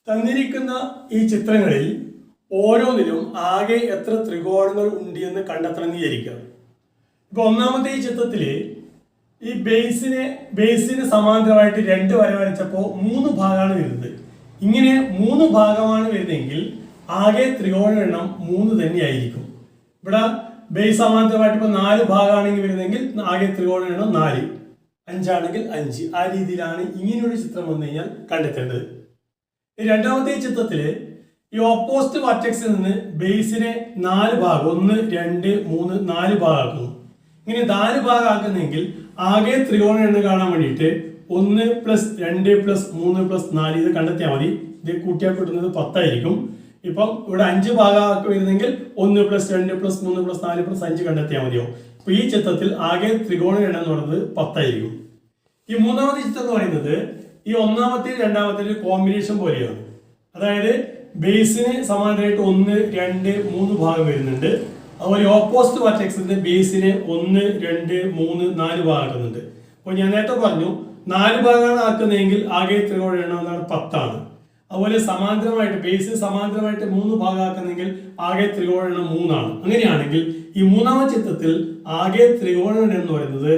തന്നിരിക്കുന്ന ഈ ചിത്രങ്ങളിൽ ഓരോന്നിലും ആകെ എത്ര ത്രികോണങ്ങൾ ഉണ്ട് എന്ന് കണ്ടെത്തണം എന്ന് വിചാരിക്കുക. ഇപ്പൊ ഒന്നാമത്തെ ഈ ചിത്രത്തില് ഈ ബേസിന് സമാന്തരമായിട്ട് രണ്ട് വര വരച്ചപ്പോൾ 3 ഭാഗമാണ് വരുന്നത്. ഇങ്ങനെ 3 ഭാഗമാണ് വരുന്നതെങ്കിൽ ആകെ ത്രികോണ എണ്ണം 3 തന്നെയായിരിക്കും. ഇവിടെ ബേസ് സമാന്തരമായിട്ട് ഇപ്പോൾ 4 ഭാഗമാണെങ്കിൽ വരുന്നതെങ്കിൽ ആകെ ത്രികോണ എണ്ണം 4, 5 ആണെങ്കിൽ 5. ആ രീതിയിലാണ് ഇങ്ങനെയൊരു ചിത്രം വന്നു കഴിഞ്ഞാൽ കണ്ടെത്തേണ്ടത്. രണ്ടാമത്തെ ചിത്രത്തില് ഈ ഓപ്പോസിറ്റ് വെർട്ടെക്സിൽ നിന്ന് ബേസിനെ 4 ഭാഗം 1 2 3 4 ഭാഗമാക്കുന്നു. ഇങ്ങനെ 4 ഭാഗമാക്കുന്നെങ്കിൽ ആകെ ത്രികോണ എണ്ണം കാണാൻ വേണ്ടിയിട്ട് 1 + 2 + 3 + 4 ഇത് കണ്ടെത്തിയാൽ മതി. ഇത് കൂട്ടിയാൽ കിട്ടുന്നത് 10 ആയിരിക്കും. ഇപ്പം ഇവിടെ 5 ഭാഗമാക്കി വരുന്നെങ്കിൽ 1 + 2 + 3 + 4 + 5 കണ്ടെത്തിയാൽ മതിയോ. അപ്പൊ ഈ ചിത്രത്തിൽ ആകെ ത്രികോണ എണ്ണം എന്ന് പറയുന്നത് 10 ആയിരിക്കും. ഈ മൂന്നാമത്തെ ചിത്രം എന്ന് പറയുന്നത് ഈ ഒന്നാമത്തെയും രണ്ടാമത്തെയും കോമ്പിനേഷൻ പോലെയാണ്. അതായത് ബേസിന് സമാന്തരമായിട്ട് 1 2 3 ഭാഗം വരുന്നുണ്ട്. അതുപോലെ ഓപ്പോസിറ്റ് വെർട്ടെക്സിന്റെ ബേസിന് 1 2 3 4 ഭാഗം ആക്കുന്നുണ്ട്. അപ്പോൾ ഞാൻ നേരത്തെ പറഞ്ഞു 4 ഭാഗമാണ് ആക്കുന്നതെങ്കിൽ ആകെ ത്രികോണ എണ്ണം എന്നാണ് 10 ആണ്. അതുപോലെ സമാന്തരമായിട്ട് ബേസിന് സമാന്തരമായിട്ട് 3 ഭാഗം ആക്കുന്നെങ്കിൽ ആകെ ത്രികോണ എണ്ണം 3 ആണ്. അങ്ങനെയാണെങ്കിൽ ഈ മൂന്നാമത്തെ ചിത്രത്തിൽ ആകെ ത്രികോണ എണ്ണം എന്ന് പറയുന്നത്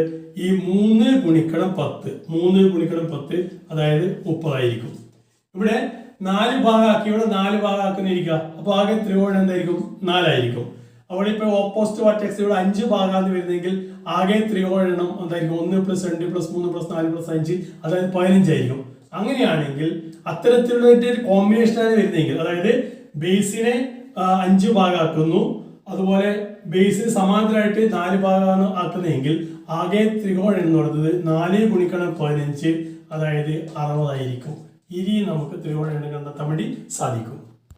ഈ 3 ഗുണിക്കണം 10 3 ഗുണിക്കണം 10 അതായത് 30 ആയിരിക്കും. ഇവിടെ 4 ഭാഗമാക്കി ഇവിടെ 4 ഭാഗമാക്കുന്നിരിക്കുക. അപ്പൊ ആകെ ത്രികോണ എന്തായിരിക്കും 4 ആയിരിക്കും. അവിടെ ഇപ്പൊ ഓപ്പോസിറ്റ് വെർട്ടെക്സ് ഇവിടെ 5 ഭാഗമാണ് വരുന്നെങ്കിൽ ആകെ ത്രികോണ എണ്ണം എന്തായിരിക്കും 1 + 2 + 3 + 4 + 5 അതായത് 15 ആയിരിക്കും. അങ്ങനെയാണെങ്കിൽ അത്തരത്തിലുള്ള ഒരു കോമ്പിനേഷനാണ് വരുന്നതെങ്കിൽ അതായത് ബേസിനെ 5 ഭാഗമാക്കുന്നു, അതുപോലെ ബേസിന് സമാന്തരമായിട്ട് 4 ഭാഗമാണ് ആക്കുന്നതെങ്കിൽ ആകെ ത്രികോണം എന്ന് പറയുന്നത് 4 ഗുണിക്കണം 15 അതായത് 60 ആയിരിക്കും. ഇനി നമുക്ക് ത്രികോണ എണ്ണം കണ്ടെത്താൻ വേണ്ടി സാധിക്കും.